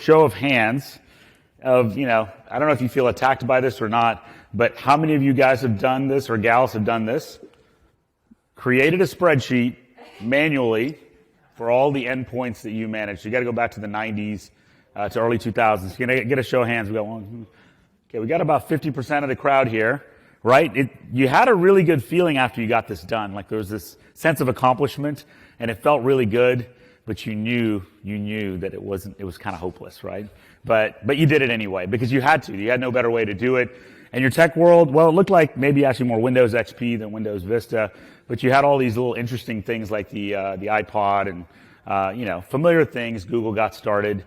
show of hands of, I don't know if you feel attacked by this or not, but how many of you guys have done this or gals have done this? Created a spreadsheet manually for all the endpoints that you manage. You got to go back to the 90s to early 2000s. You're going to get a show of hands. We got one. Okay, we got about 50% of the crowd here, right? You had a really good feeling after you got this done. Like there was this sense of accomplishment, and it felt really good, but you knew that it was kind of hopeless, right? But you did it anyway because you had to. You had no better way to do it. And your tech world, well, it looked like maybe actually more Windows XP than Windows Vista, but you had all these little interesting things like the iPod and familiar things. Google got started,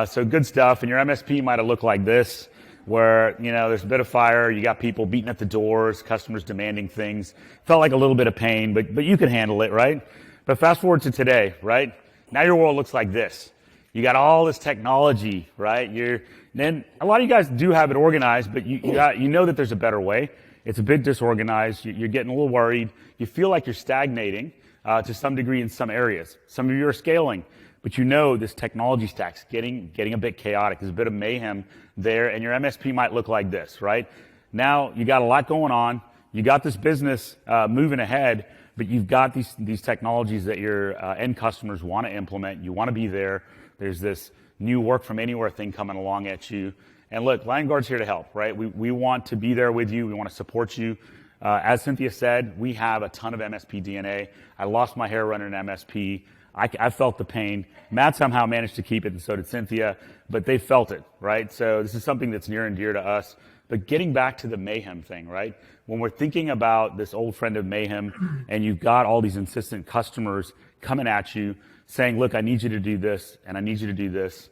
so good stuff. And your MSP might have looked like this, where there's a bit of fire. You got people beating at the doors, customers demanding things. Felt like a little bit of pain, but you could handle it, right? But fast forward to today, right? Now your world looks like this. You got all this technology, right? Then a lot of you guys do have it organized, but you know that there's a better way. It's a bit disorganized. You're getting a little worried. You feel like you're stagnating to some degree in some areas. Some of you are scaling, but this technology stack's getting a bit chaotic. There's a bit of mayhem there, and your MSP might look like this, right? Now you got a lot going on. You got this business moving ahead, but you've got these technologies that your end customers want to implement. You want to be there. There's this new work from anywhere thing coming along at you. And look, Liongard's here to help, right? We want to be there with you. We want to support you. As Cynthia said, we have a ton of MSP DNA. I lost my hair running an MSP. I felt the pain. Matt somehow managed to keep it, and so did Cynthia, but they felt it, right? So this is something that's near and dear to us. But getting back to the mayhem thing, right? When we're thinking about this old friend of mayhem, and you've got all these insistent customers coming at you, saying, look, I need you to do this, and I need you to do this.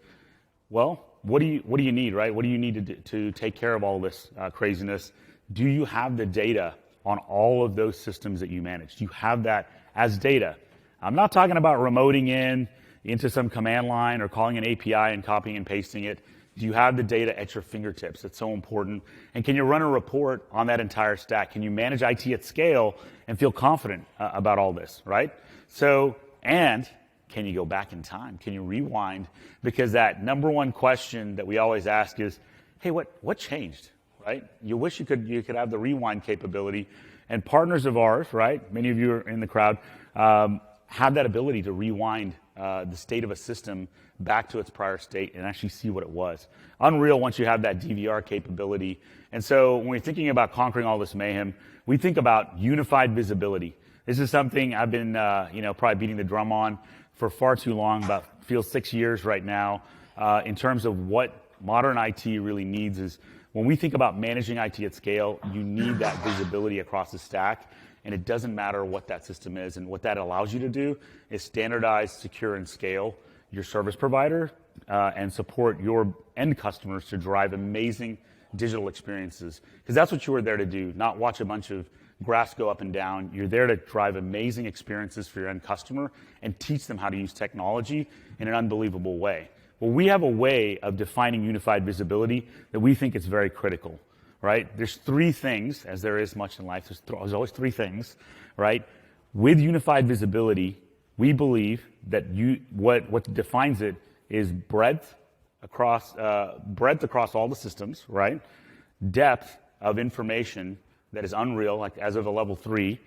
Well, what do you need, right? What do you need to take care of all this craziness? Do you have the data on all of those systems that you manage? Do you have that as data? I'm not talking about remoting into some command line or calling an API and copying and pasting it. Do you have the data at your fingertips? It's so important. And can you run a report on that entire stack? Can you manage IT at scale and feel confident about all this, right? And can you go back in time? Can you rewind? Because that number one question that we always ask is, hey, what changed, right? You wish you could have the rewind capability. And partners of ours, right, many of you are in the crowd, have that ability to rewind the state of a system back to its prior state and actually see what it was. Unreal once you have that DVR capability. And so when we're thinking about conquering all this mayhem, we think about unified visibility. This is something I've been, probably beating the drum on for far too long, feels 6 years right now, in terms of what modern IT really needs is when we think about managing IT at scale, you need that visibility across the stack, and it doesn't matter what that system is. And what that allows you to do is standardize, secure, and scale your service provider and support your end customers to drive amazing digital experiences. Because that's what you are there to do, not watch a bunch of graphs go up and down. You're there to drive amazing experiences for your end customer and teach them how to use technology in an unbelievable way. Well, we have a way of defining unified visibility that we think is very critical, right? There's three things, as there is much in life. There's always three things, right? With unified visibility, we believe that what defines it is breadth across all the systems, right? Depth of information that is unreal, like as of a level 3,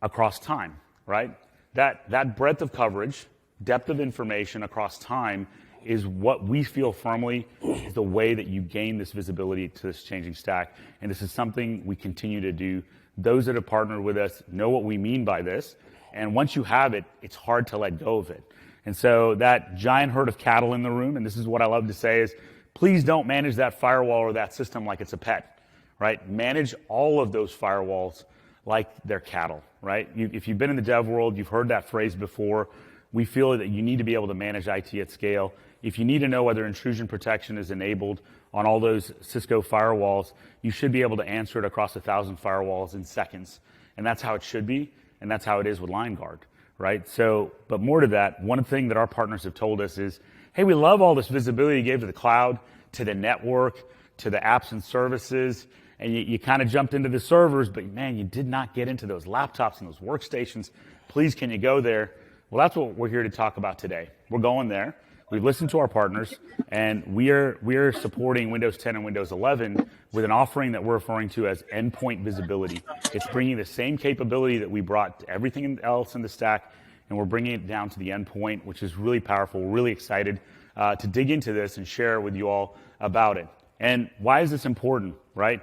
across time, right? That breadth of coverage, depth of information across time is what we feel firmly is the way that you gain this visibility to this changing stack. And this is something we continue to do. Those that have partnered with us know what we mean by this. And once you have it, it's hard to let go of it. And so that giant herd of cattle in the room, and this is what I love to say is, please don't manage that firewall or that system like it's a pet, right? Manage all of those firewalls like they're cattle, right? If you've been in the dev world, you've heard that phrase before. We feel that you need to be able to manage IT at scale. If you need to know whether intrusion protection is enabled on all those Cisco firewalls, you should be able to answer it across 1,000 firewalls in seconds. And that's how it should be, and that's how it is with Liongard, right? So, but more to that, one thing that our partners have told us is, hey, we love all this visibility you gave to the cloud, to the network, to the apps and services, and you kind of jumped into the servers, but man, you did not get into those laptops and those workstations. Please, can you go there? Well, that's what we're here to talk about today. We're going there. we've listened to our partners, and we're supporting Windows 10 and Windows 11 with an offering that we're referring to as Endpoint Visibility. It's bringing the same capability that we brought to everything else in the stack, and we're bringing it down to the endpoint, which is really powerful. We're really excited to dig into this and share with you all about it. And why is this important, right?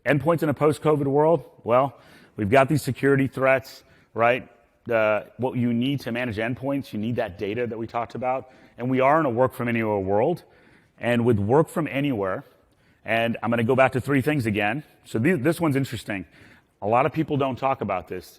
Endpoints in a post-COVID world? Well, we've got these security threats, right? What you need to manage endpoints, you need that data that we talked about. And we are in a work from anywhere world. And with work from anywhere, and I'm going to go back to three things again. So this one's interesting. A lot of people don't talk about this.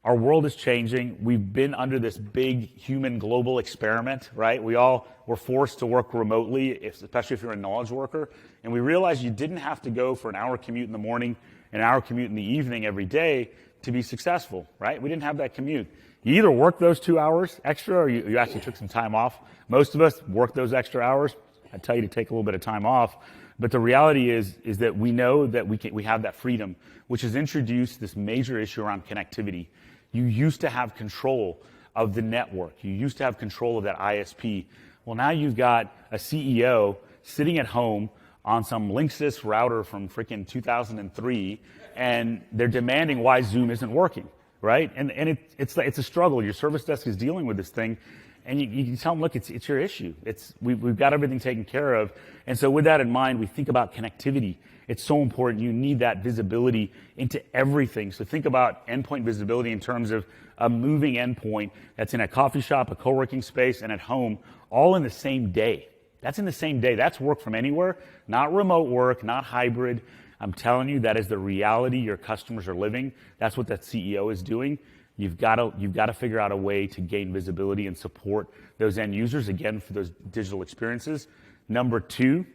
Our world is changing. We've been under this big human global experiment, right? We all were forced to work remotely, especially if you're a knowledge worker. And we realized you didn't have to go for an hour commute in the morning, an hour commute in the evening every day to be successful, right? We didn't have that commute. You either worked those 2 hours extra or you actually took some time off. Most of us work those extra hours. I tell you to take a little bit of time off. But the reality is that we know that we have that freedom, which has introduced this major issue around connectivity. You used to have control of the network. You used to have control of that ISP. Well, now you've got a CEO sitting at home on some Linksys router from freaking 2003, and they're demanding why Zoom isn't working, right? And it's a struggle. Your service desk is dealing with this thing, and you can tell them, look, it's your issue. We've got everything taken care of. And so with that in mind, we think about connectivity. It's so important. You need that visibility into everything. So think about endpoint visibility in terms of a moving endpoint that's in a coffee shop, a co-working space, and at home, all in the same day. That's in the same day. That's work from anywhere, not remote work, not hybrid. I'm telling you, that is the reality your customers are living. That's what that CEO is doing. You've got to figure out a way to gain visibility and support those end users, again, for those digital experiences. Number two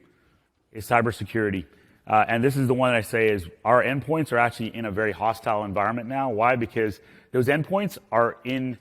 is cybersecurity. And this is the one that I say is our endpoints are actually in a very hostile environment now. Why? Because those endpoints are in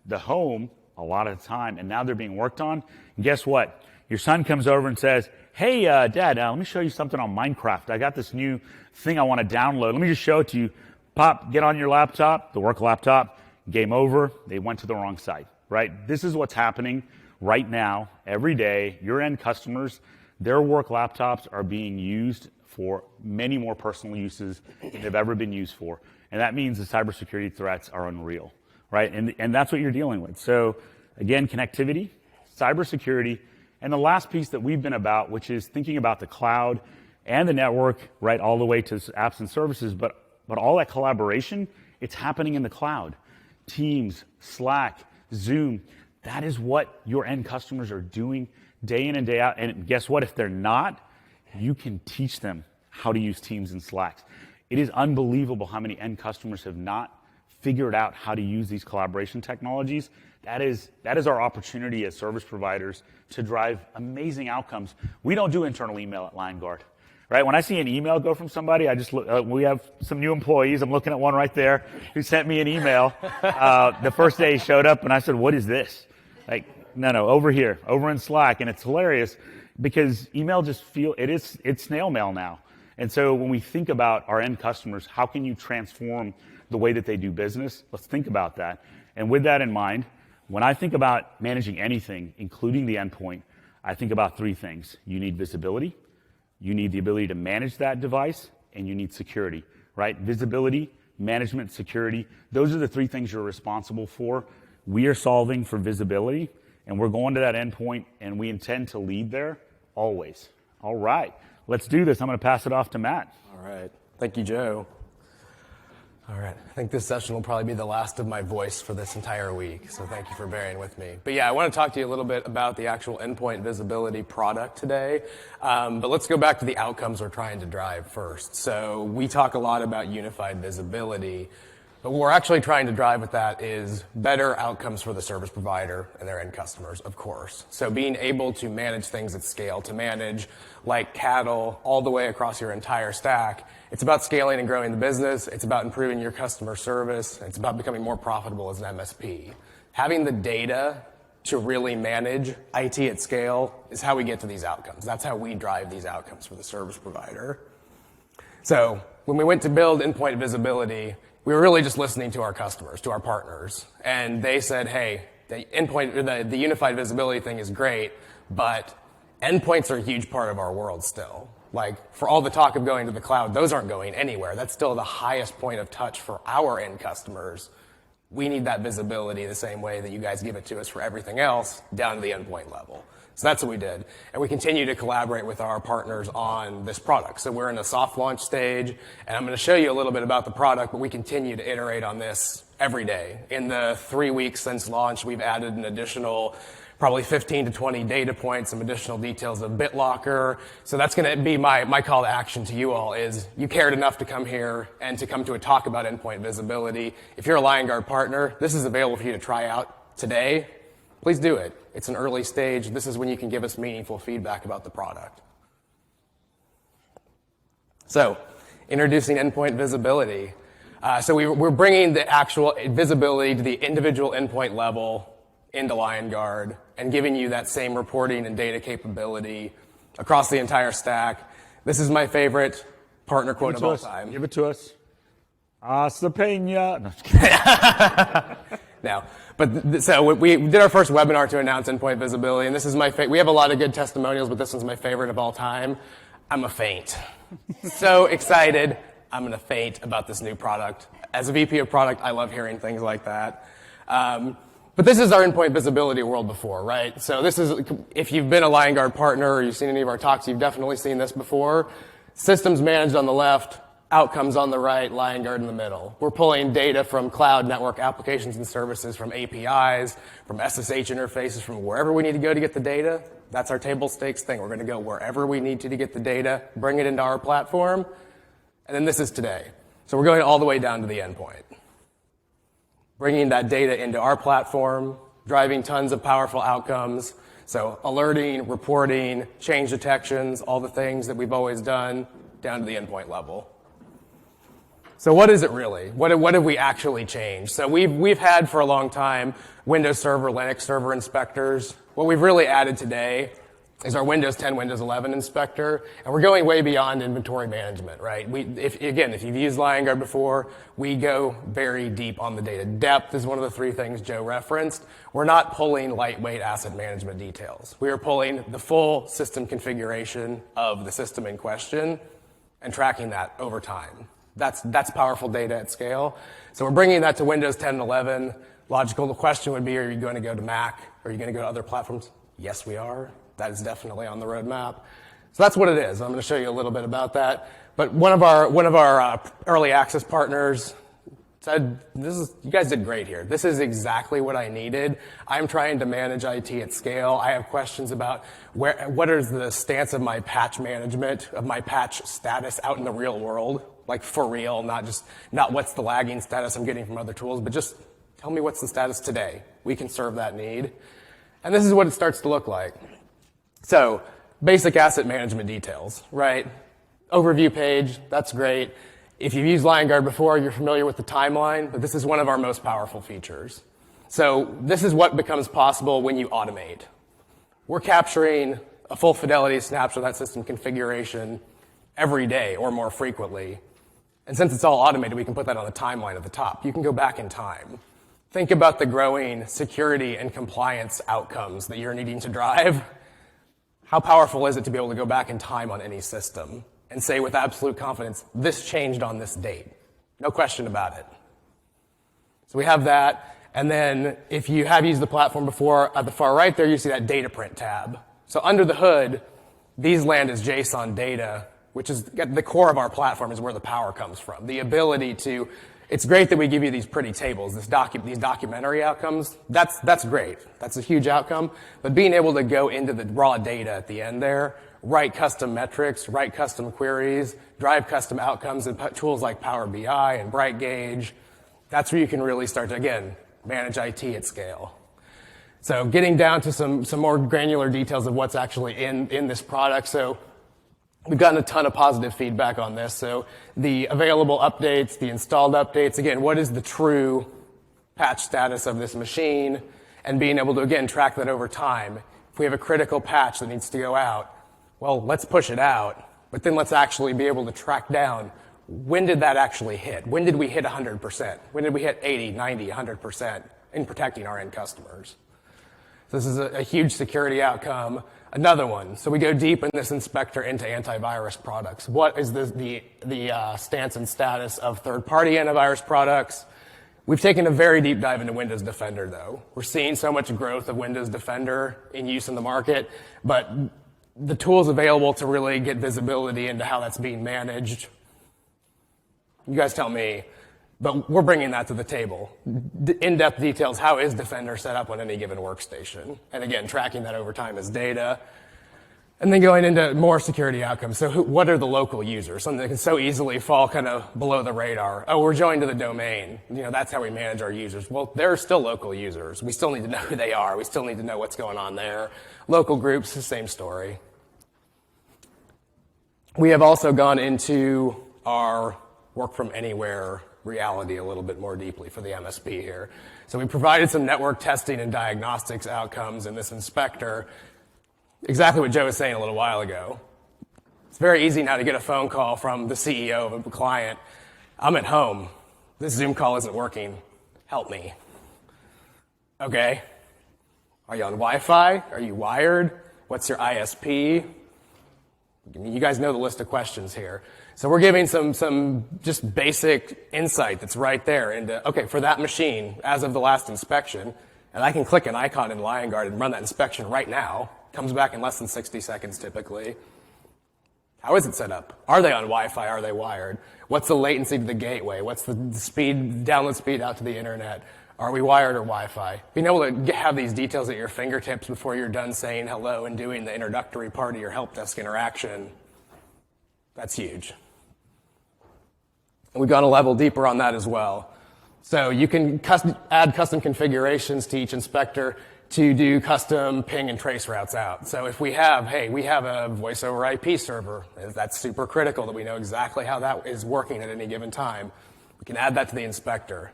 the home a lot of the time, and now they're being worked on. And guess what? Your son comes over and says, hey, Dad, let me show you something on Minecraft. I got this new thing I want to download. Let me just show it to you. Pop, get on your laptop, the work laptop, game over. They went to the wrong site, right? This is what's happening right now, every day. Your end customers, their work laptops are being used for many more personal uses than they've ever been used for. And that means the cybersecurity threats are unreal, right? And that's what you're dealing with. So again, connectivity, cybersecurity, and the last piece that we've been about, which is thinking about the cloud and the network, right, all the way to apps and services, but all that collaboration, it's happening in the cloud. Teams, Slack, Zoom, that is what your end customers are doing day in and day out. And guess what? If they're not, you can teach them how to use Teams and Slacks. It is unbelievable how many end customers have not figured out how to use these collaboration technologies. That is our opportunity as service providers to drive amazing outcomes. We don't do internal email at Liongard, right? When I see an email go from somebody, I just look, we have some new employees. I'm looking at one right there who sent me an email. The first day he showed up, and I said, what is this? Like, no, over here, over in Slack. And it's hilarious because email just it's snail mail now. And so when we think about our end customers, how can you transform the way that they do business? Let's think about that. And with that in mind, when I think about managing anything, including the endpoint, I think about three things. You need visibility, you need the ability to manage that device, and you need security, right? Visibility, management, security, those are the three things you're responsible for. We are solving for visibility, and we're going to that endpoint, and we intend to lead there always. All right, let's do this. I'm going to pass it off to Matt. All right. Thank you, Joe. All right. I think this session will probably be the last of my voice for this entire week, so thank you for bearing with me. But yeah, I want to talk to you a little bit about the actual endpoint visibility product today. But let's go back to the outcomes we're trying to drive first. So we talk a lot about unified visibility, but what we're actually trying to drive with that is better outcomes for the service provider and their end customers, of course. So being able to manage things at scale, to manage like cattle all the way across your entire stack, it's about scaling and growing the business. It's about improving your customer service. It's about becoming more profitable as an MSP. Having the data to really manage IT at scale is how we get to these outcomes. That's how we drive these outcomes for the service provider. So when we went to build endpoint visibility, we were really just listening to our customers, to our partners. And they said, hey, the endpoint, or the unified visibility thing is great, but endpoints are a huge part of our world still. Like, for all the talk of going to the cloud, those aren't going anywhere. That's still the highest point of touch for our end customers. We need that visibility the same way that you guys give it to us for everything else, down to the endpoint level. So that's what we did. And we continue to collaborate with our partners on this product. So we're in a soft launch stage, and I'm going to show you a little bit about the product, but we continue to iterate on this every day. In the 3 weeks since launch, we've added an additional probably 15 to 20 data points, some additional details of BitLocker. So that's going to be my call to action to you all is you cared enough to come here and to come to a talk about endpoint visibility. If you're a Liongard partner, this is available for you to try out today. Please do it. It's an early stage. This is when you can give us meaningful feedback about the product. So, introducing endpoint visibility. So we're bringing the actual visibility to the individual endpoint level into Liongard and giving you that same reporting and data capability across the entire stack. This is my favorite partner quote of all time. Give it to us. Hasta Pena. No, just kidding. No, but so we did our first webinar to announce endpoint visibility, and this is my favorite. We have a lot of good testimonials, but this one's my favorite of all time. I'm a faint. So excited. I'm going to faint about this new product. As a VP of product, I love hearing things like that. But this is our endpoint visibility world before, right? So this is, if you've been a Liongard partner or you've seen any of our talks, you've definitely seen this before. Systems managed on the left, outcomes on the right, Liongard in the middle. We're pulling data from cloud network applications and services, from APIs, from SSH interfaces, from wherever we need to go to get the data. That's our table stakes thing. We're going to go wherever we need to get the data, bring it into our platform. And then this is today. So we're going all the way down to the endpoint. Bringing that data into our platform, driving tons of powerful outcomes. So alerting, reporting, change detections, all the things that we've always done down to the endpoint level. So what is it really? What have we actually changed? So we've had for a long time Windows Server, Linux Server inspectors. What we've really added today is our Windows 10, Windows 11 inspector, and we're going way beyond inventory management, right? If you've used Liongard before, we go very deep on the data. Depth is one of the 3 things Joe referenced. We're not pulling lightweight asset management details. We are pulling the full system configuration of the system in question and tracking that over time. That's powerful data at scale. So we're bringing that to Windows 10 and 11. Logical question would be, are you going to go to Mac? Are you going to go to other platforms? Yes, we are. That is definitely on the roadmap. So that's what it is. I'm going to show you a little bit about that. But one of our early access partners said, you guys did great here. This is exactly what I needed. I'm trying to manage IT at scale. I have questions about what is the stance of my patch management, of my patch status out in the real world, like for real, not what's the lagging status I'm getting from other tools, but just tell me what's the status today. We can serve that need. And this is what it starts to look like. So, basic asset management details, right? Overview page, that's great. If you've used Liongard before, you're familiar with the timeline, but this is one of our most powerful features. So, this is what becomes possible when you automate. We're capturing a full fidelity snapshot of that system configuration every day or more frequently. And since it's all automated, we can put that on the timeline at the top. You can go back in time. Think about the growing security and compliance outcomes that you're needing to drive. How powerful is it to be able to go back in time on any system and say with absolute confidence, this changed on this date? No question about it. So we have that. And then if you have used the platform before, at the far right there, you see that data print tab. So under the hood, these land as JSON data, which is at the core of our platform, is where the power comes from. The ability to, it's great that we give you these pretty tables, these documentary outcomes. That's great. That's a huge outcome. But being able to go into the raw data at the end there, write custom metrics, write custom queries, drive custom outcomes, and put tools like Power BI and BrightGauge, that's where you can really start to, again, manage IT at scale. So getting down to some more granular details of what's actually in this product. So we've gotten a ton of positive feedback on this. So the available updates, the installed updates, again, what is the true patch status of this machine, and being able to, again, track that over time. If we have a critical patch that needs to go out, well, let's push it out, but then let's actually be able to track down, when did that actually hit? When did we hit 100%? When did we hit 80, 90, 100%? in protecting our end customers. So this is a huge security outcome. Another one, so we go deep in this inspector into antivirus products. What is the stance and status of third-party antivirus products? We've taken a very deep dive into Windows Defender, though. We're seeing so much growth of Windows Defender in use in the market, but the tools available to really get visibility into how that's being managed, you guys tell me, but we're bringing that to the table. In-depth details, how is Defender set up on any given workstation? And again, tracking that over time as data. And then going into more security outcomes. So what are the local users? Something that can so easily fall kind of below the radar. Oh, we're joined to the domain. That's how we manage our users. Well, they're still local users. We still need to know who they are. We still need to know what's going on there. Local groups, the same story. We have also gone into our work from anywhere reality a little bit more deeply for the MSP here. So we provided some network testing and diagnostics outcomes in this inspector. Exactly what Joe was saying a little while ago. It's very easy now to get a phone call from the CEO of a client. I'm at home. This Zoom call isn't working. Help me. Okay. Are you on Wi-Fi? Are you wired? What's your ISP? You guys know the list of questions here. So we're giving some just basic insight that's right there into, okay, for that machine, as of the last inspection, and I can click an icon in Liongard and run that inspection right now. Comes back in less than 60 seconds typically. How is it set up? Are they on Wi-Fi? Are they wired? What's the latency to the gateway? What's the speed, download speed out to the internet? Are we wired or Wi-Fi? Being able to have these details at your fingertips before you're done saying hello and doing the introductory part of your help desk interaction, that's huge. And we've gone a level deeper on that as well. So you can add custom configurations to each inspector to do custom ping and trace routes out. So if we have a voice over IP server, that's super critical that we know exactly how that is working at any given time. We can add that to the inspector.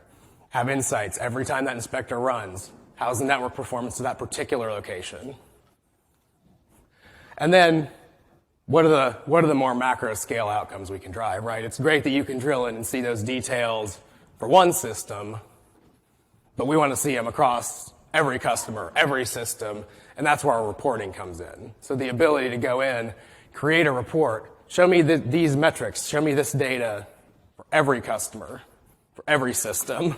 Have insights every time that inspector runs. How's the network performance to that particular location? And then what are the more macro scale outcomes we can drive, right? It's great that you can drill in and see those details for one system, but we want to see them across every customer, every system, and that's where our reporting comes in. So the ability to go in, create a report, show me these metrics, show me this data for every customer, for every system,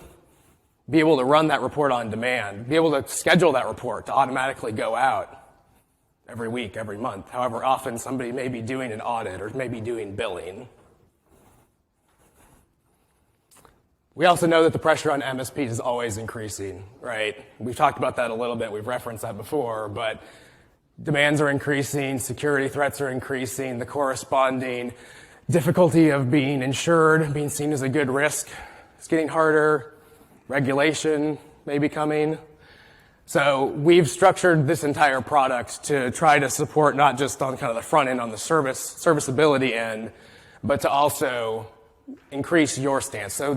be able to run that report on demand, be able to schedule that report to automatically go out every week, every month, however often somebody may be doing an audit or maybe doing billing. We also know that the pressure on MSPs is always increasing, right? We've talked about that a little bit. We've referenced that before, but demands are increasing, security threats are increasing, the corresponding difficulty of being insured, being seen as a good risk is getting harder, regulation may be coming. So we've structured this entire product to try to support not just on kind of the front end on the serviceability end, but to also increase your stance. So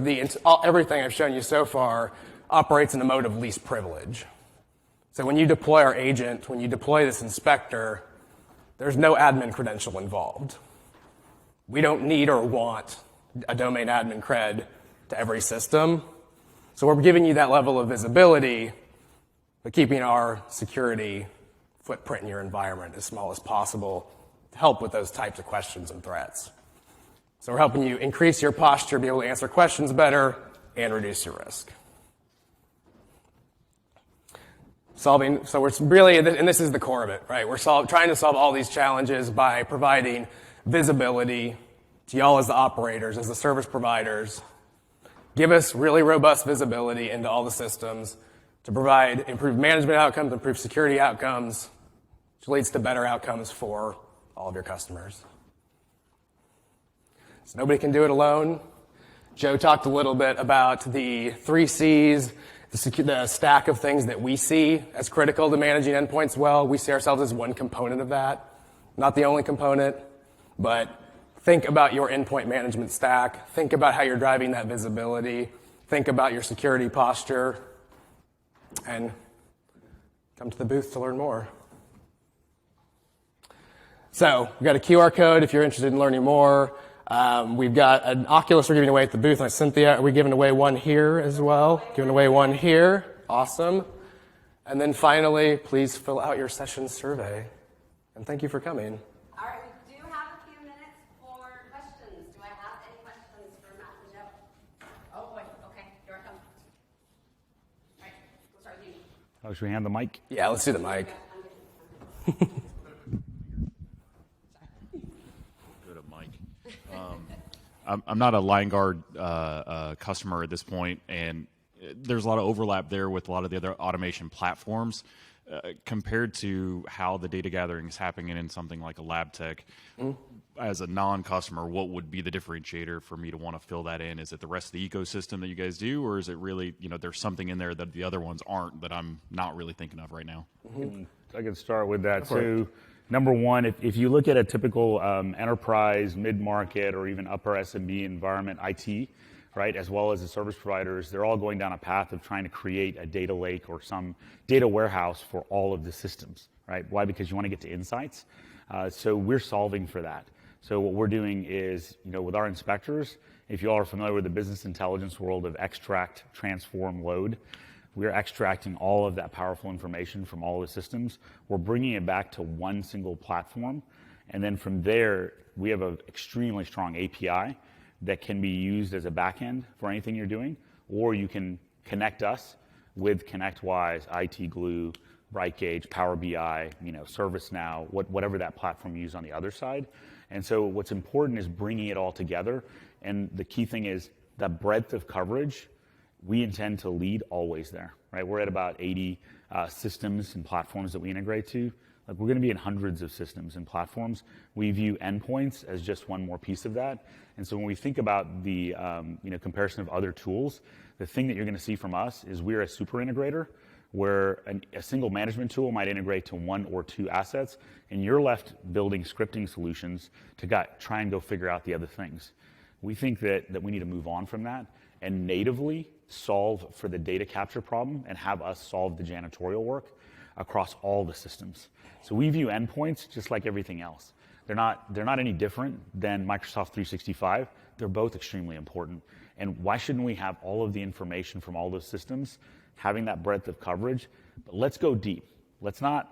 everything I've shown you so far operates in a mode of least privilege. So when you deploy our agent, when you deploy this inspector, there's no admin credential involved. We don't need or want a domain admin cred to every system. So we're giving you that level of visibility, but keeping our security footprint in your environment as small as possible to help with those types of questions and threats. So we're helping you increase your posture, be able to answer questions better, and reduce your risk. So we're really, and this is the core of it, right? We're trying to solve all these challenges by providing visibility to y'all as the operators, as the service providers. Give us really robust visibility into all the systems to provide improved management outcomes, improved security outcomes, which leads to better outcomes for all of your customers. So nobody can do it alone. Joe talked a little bit about the 3 C's, the stack of things that we see as critical to managing endpoints well. We see ourselves as one component of that. Not the only component, but think about your endpoint management stack. Think about how you're driving that visibility. Think about your security posture. And come to the booth to learn more. So we've got a QR code if you're interested in learning more. We've got an Oculus we're giving away at the booth. And Cynthia, are we giving away one here as well? Giving away one here. Awesome. And then finally, please fill out your session survey. And thank you for coming. All right, we do have a few minutes for questions. Do I have any questions for Matt and Joe? Oh boy, okay, here I come. All right, we'll start with you. Oh, should we hand the mic? Yeah, let's do the mic. Go to Mike. I'm not a Liongard customer at this point, and there's a lot of overlap there with a lot of the other automation platforms. Compared to how the data gathering is happening in something like a lab tech, as a non-customer, what would be the differentiator for me to want to fill that in? Is it the rest of the ecosystem that you guys do, or is it really, there's something in there that the other ones aren't that I'm not really thinking of right now? I can start with that. So, number one, if you look at a typical enterprise, mid-market, or even upper SMB environment, IT, right, as well as the service providers, they're all going down a path of trying to create a data lake or some data warehouse for all of the systems, right? Why? Because you want to get to insights. So we're solving for that. So what we're doing is, with our inspectors, if you all are familiar with the business intelligence world of extract, transform, load, we're extracting all of that powerful information from all the systems. We're bringing it back to one single platform. And then from there, we have an extremely strong API that can be used as a backend for anything you're doing, or you can connect us with ConnectWise, IT Glue, BrightGauge, Power BI, ServiceNow, whatever that platform you use on the other side. And so what's important is bringing it all together. And the key thing is that breadth of coverage, we intend to lead always there, right? We're at about 80 systems and platforms that we integrate to. Like, we're going to be in hundreds of systems and platforms. We view endpoints as just one more piece of that. And so when we think about the comparison of other tools, the thing that you're going to see from us is we're a super integrator, where a single management tool might integrate to one or two assets, and you're left building scripting solutions to try and go figure out the other things. We think that we need to move on from that and natively solve for the data capture problem and have us solve the janitorial work across all the systems. So we view endpoints just like everything else. They're not any different than Microsoft 365. They're both extremely important. And why shouldn't we have all of the information from all those systems, having that breadth of coverage? But let's go deep. Let's not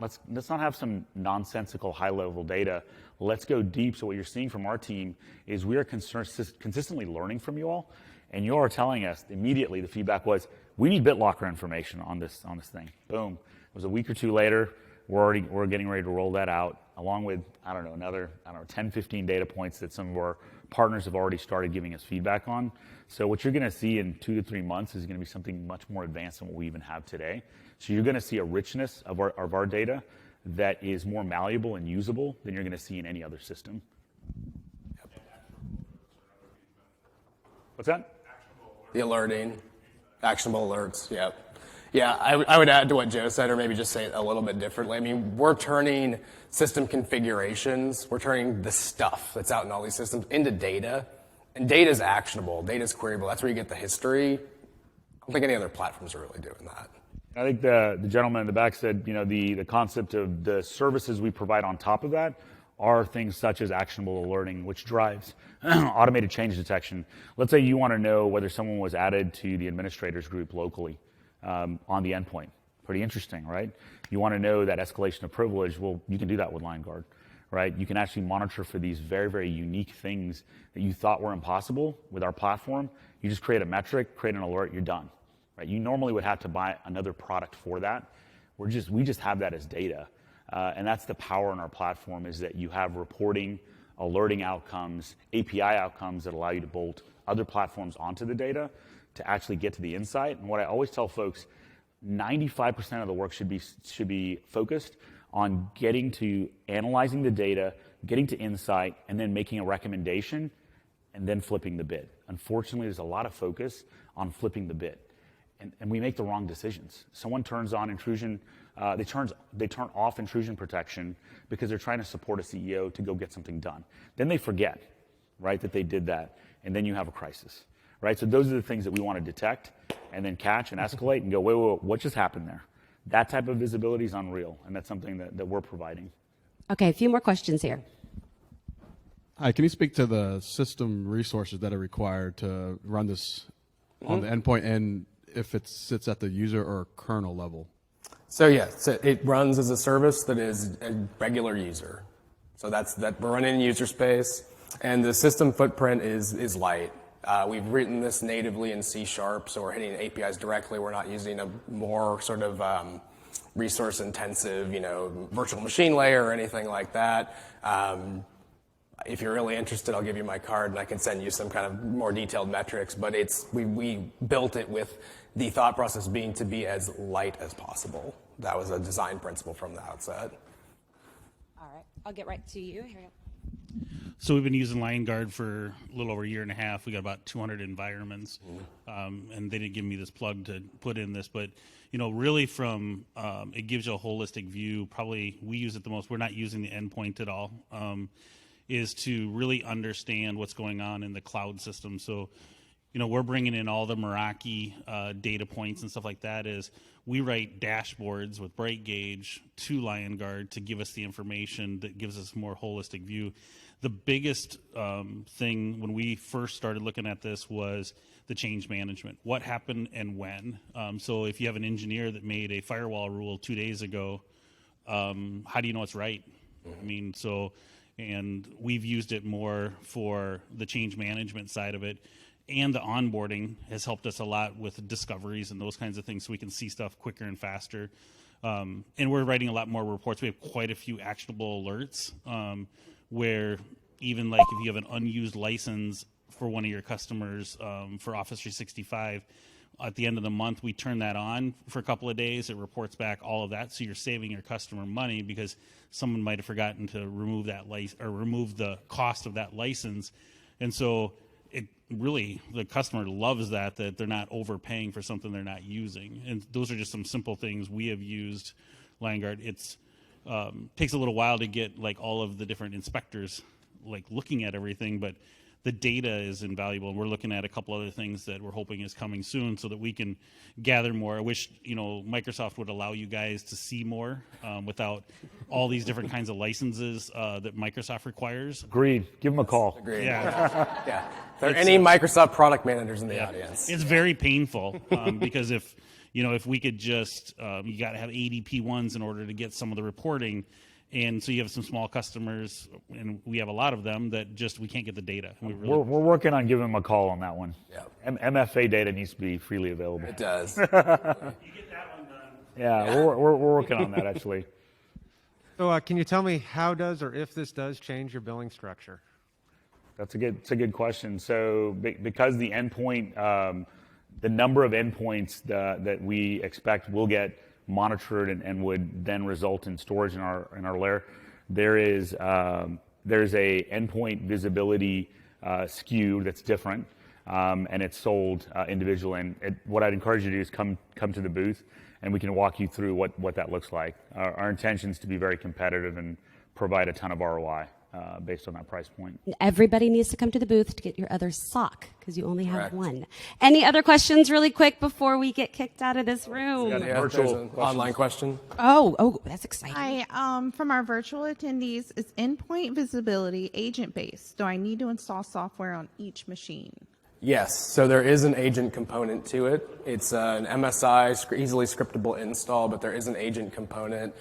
have some nonsensical high-level data. Let's go deep. So what you're seeing from our team is we are consistently learning from you all, and you all are telling us immediately. The feedback was, we need BitLocker information on this thing. Boom. It was a week or two later. We're getting ready to roll that out, along with, another 10, 15 data points that some of our partners have already started giving us feedback on. So what you're going to see in 2 to 3 months is going to be something much more advanced than what we even have today. So you're going to see a richness of our data that is more malleable and usable than you're going to see in any other system. Yep. What's that? The alerting, actionable alerts, yep. Yeah, I would add to what Joe said, or maybe just say it a little bit differently. I mean, we're turning system configurations, we're turning the stuff that's out in all these systems into data, and data is actionable, data is queryable. That's where you get the history. I don't think any other platforms are really doing that. I think the gentleman in the back said, the concept of the services we provide on top of that are things such as actionable alerting, which drives automated change detection. Let's say you want to know whether someone was added to the administrators group locally. On the endpoint. Pretty interesting, right? You want to know that escalation of privilege. Well, you can do that with Liongard, right? You can actually monitor for these very, very unique things that you thought were impossible with our platform. You just create a metric, create an alert, you're done, right? You normally would have to buy another product for that. We just have that as data. And that's the power in our platform, is that you have reporting, alerting outcomes, API outcomes that allow you to bolt other platforms onto the data to actually get to the insight. And what I always tell folks, 95% of the work should be focused on getting to analyzing the data, getting to insight, and then making a recommendation, and then flipping the bid. Unfortunately, there's a lot of focus on flipping the bid, and we make the wrong decisions. Someone turns on intrusion, they turn off intrusion protection because they're trying to support a CEO to go get something done. Then they forget, right, that they did that, and then you have a crisis. Right, so those are the things that we want to detect and then catch and escalate and go, wait, what just happened there? That type of visibility is unreal, and that's something that we're providing. Okay, a few more questions here. Hi, can you speak to the system resources that are required to run this on the endpoint? And if it sits at the user or kernel level? So yeah, so it runs as a service that is a regular user. So that we're running in user space, and the system footprint is light. We've written this natively in C#, so we're hitting APIs directly. We're not using a more sort of resource-intensive, virtual machine layer or anything like that. If you're really interested, I'll give you my card and I can send you some kind of more detailed metrics. But we built it with the thought process being to be as light as possible. That was a design principle from the outset. All right, I'll get right to you. Here we go. So we've been using Liongard for a little over a year and a half. We got about 200 environments, and they didn't give me this plug to put in this, but really from it gives you a holistic view. Probably we use it the most. We're not using the endpoint at all. Is to really understand what's going on in the cloud system. So, we're bringing in all the Meraki data points and stuff like that. Is we write dashboards with Bright Gauge to Liongard to give us the information that gives us a more holistic view. The biggest thing when we first started looking at this was the change management. What happened and when? So if you have an engineer that made a firewall rule 2 days ago, how do you know it's right? I mean, and we've used it more for the change management side of it. And the onboarding has helped us a lot with discoveries and those kinds of things so we can see stuff quicker and faster. And we're writing a lot more reports. We have quite a few actionable alerts where even like if you have an unused license for one of your customers for Office 365, at the end of the month, we turn that on for a couple of days. It reports back all of that, so you're saving your customer money because someone might have forgotten to remove that or remove the cost of that license. And so it really, the customer loves that they're not overpaying for something they're not using. And those are just some simple things we have used Liongard. It's takes a little while to get like all of the different inspectors like looking at everything, but the data is invaluable, and we're looking at a couple other things that we're hoping is coming soon so that we can gather more. I wish, Microsoft would allow you guys to see more without all these different kinds of licenses that Microsoft requires. Agreed. Give them a call. Agreed. Yeah, Yeah. If there are any Microsoft product managers in the audience. it's very painful because if we could just, you got to have ADP ones in order to get some of the reporting. And so you have some small customers, and we have a lot of them that just we can't get the data. We're working on giving them a call on that one. Yeah. MFA data needs to be freely available. It does. You get that one done. Yeah, we're working on that actually. So can you tell me how does or if this does change your billing structure? It's a good question. So because the endpoint, the number of endpoints that we expect will get monitored and would then result in storage in our layer, there's a endpoint visibility SKU that's different, and it's sold individually. And what I'd encourage you to do is come to the booth, and we can walk you through what that looks like. Our intention is to be very competitive and provide a ton of ROI based on that price point. Everybody needs to come to the booth to get your other sock because you only have one. Any other questions really quick before we get kicked out of this room? Yeah, there's an online question. Oh, that's exciting. Hi, from our virtual attendees, is Endpoint Visibility agent-based? Do I need to install software on each machine? Yes, so there is an agent component to it. It's an MSI, easily scriptable install, but there is an agent component.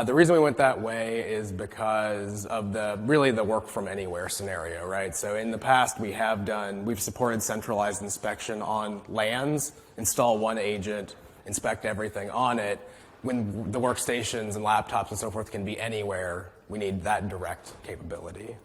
The reason we went that way is because of the work from anywhere scenario, right? So in the past we've supported centralized inspection on LANs, install one agent, inspect everything on it. When the workstations and laptops and so forth can be anywhere, we need that direct capability.